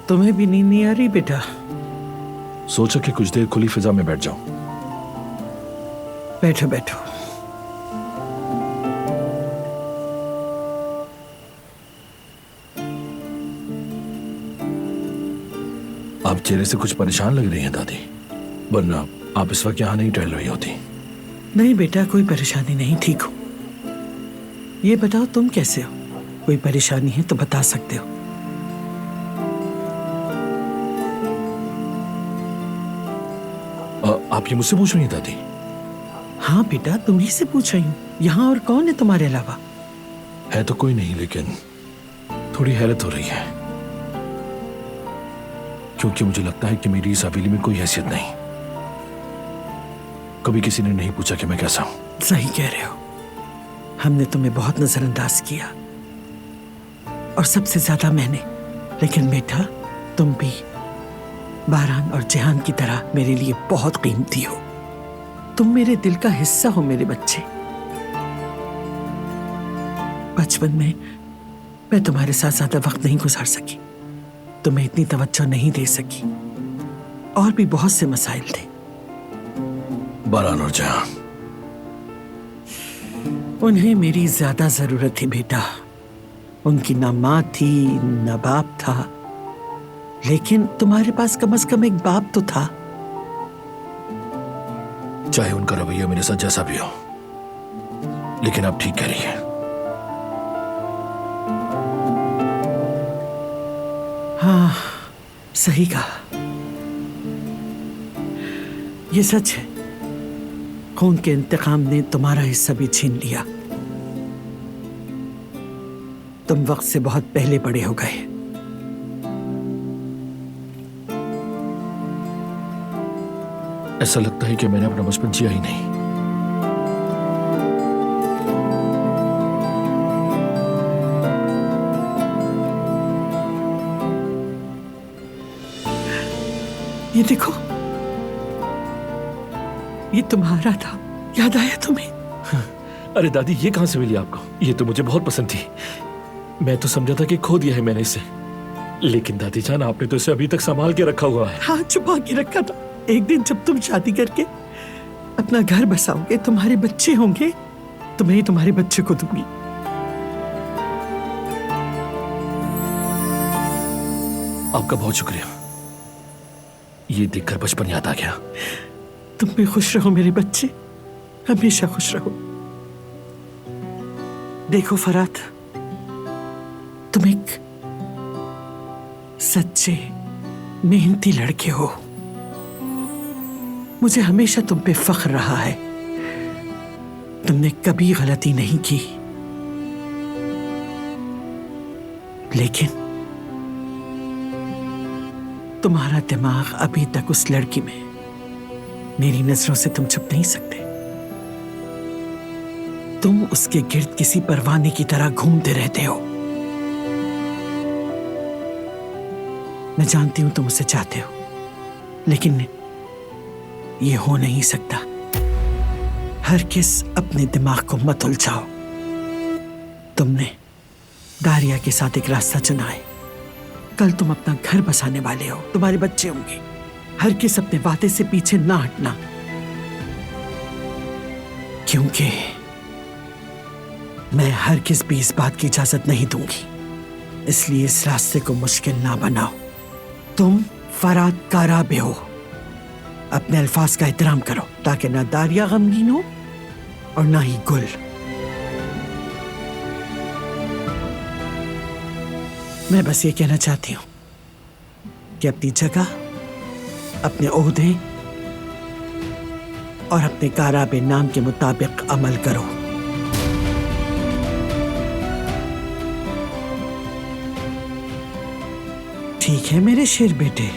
तुम्हें भी नींद नहीं आ रही बेटा? सोचा कि कुछ देर खुली फिजा में बैठ जाऊं। बैठो बैठो। आप चेहरे से कुछ परेशान लग रही हैं दादी, वरना आप इस वक्त यहाँ नहीं टहल रही होती। नहीं बेटा, कोई परेशानी नहीं, ठीक हो। ये बताओ तुम कैसे हो? कोई परेशानी है तो बता सकते हो। आप ये मुझसे पूछ रही हैं दादी? हाँ बेटा, तुम ही से पूछ रही हूँ। यहाँ और कौन है तुम्हारे अलावा? है तो कोई नहीं, लेकिन थोड़ी हैरत हो रही है, क्योंकि मुझे लगता है कि मेरी इस हवेली में कोई हैसियत नहीं। कभी किसी ने नहीं पूछा कि मैं कैसा हूं। सही कह रहे हो, हमने तुम्हें बहुत नजरअंदाज किया, और सबसे ज्यादा मैंने। लेकिन बेटा, तुम भी बारान और जहान की तरह मेरे लिए बहुत कीमती हो। तुम मेरे दिल का हिस्सा हो मेरे बच्चे। बचपन में मैं तुम्हारे साथ ज्यादा वक्त नहीं गुजार सकी, तुम्हें इतनी तवज्जो नहीं दे सकी, और भी बहुत से मसाइल थे। बारान और जहान, उन्हें मेरी ज्यादा जरूरत थी बेटा। उनकी ना माँ थी ना बाप था, लेकिन तुम्हारे पास कम से कम एक बाप तो था। चाहे उनका रवैया मेरे साथ जैसा भी हो, लेकिन आप ठीक कह रही हैं। हाँ, सही कहा। ये सच है, खून के इंतकाम ने तुम्हारा हिस्सा भी छीन लिया। तुम वक्त से बहुत पहले बड़े हो गए। ऐसा लगता है कि मैंने अपना बचपन जिया ही नहीं। ये देखो, ये तुम्हारा था, याद आया तुम्हें? अरे दादी, ये कहां से मिली आपको? ये तो मुझे बहुत पसंद थी। मैं तो समझा था कि खो दिया है मैंने इसे, लेकिन दादी जान, आपने तो इसे अभी तक संभाल के रखा हुआ है। हाँ, छुपा के रखा था। एक दिन जब तुम शादी करके अपना घर बसाओगे, तुम्हारे बच्चे होंगे, तो मैं ही तुम्हारे बच्चे को दूंगी। आपका बहुत शुक्रिया। ये देखकर बचपन याद आ गया। तुम भी खुश रहो मेरे बच्चे, हमेशा खुश रहो। देखो फरात, तुम एक सच्चे मेहनती लड़के हो। मुझे हमेशा तुम पे फख्र रहा है। तुमने कभी गलती नहीं की, लेकिन तुम्हारा दिमाग अभी तक उस लड़की में, मेरी नजरों से तुम छुप नहीं सकते। तुम उसके गिर्द किसी परवाने की तरह घूमते रहते हो। मैं जानती हूं तुम उसे चाहते हो, लेकिन ये हो नहीं सकता। हर किस अपने दिमाग को मत उलझाओ। तुमने दारिया के साथ एक रास्ता चुना है। कल तुम अपना घर बसाने वाले हो, तुम्हारे बच्चे होंगे। हर किस अपने वादे से पीछे ना हटना, क्योंकि मैं हर किस भी इस बात की इजाजत नहीं दूंगी। इसलिए इस रास्ते को मुश्किल ना बनाओ। तुम फरात काराबे हो। अपने अल्फाज का एहतराम करो, ताकि ना दारिया गमगीन हो और ना ही गुल। मैं बस ये कहना चाहती हूं कि अपनी जगह, अपने ओहदे और अपने काराबे नाम के मुताबिक अमल करो। ठीक है मेरे शेर बेटे?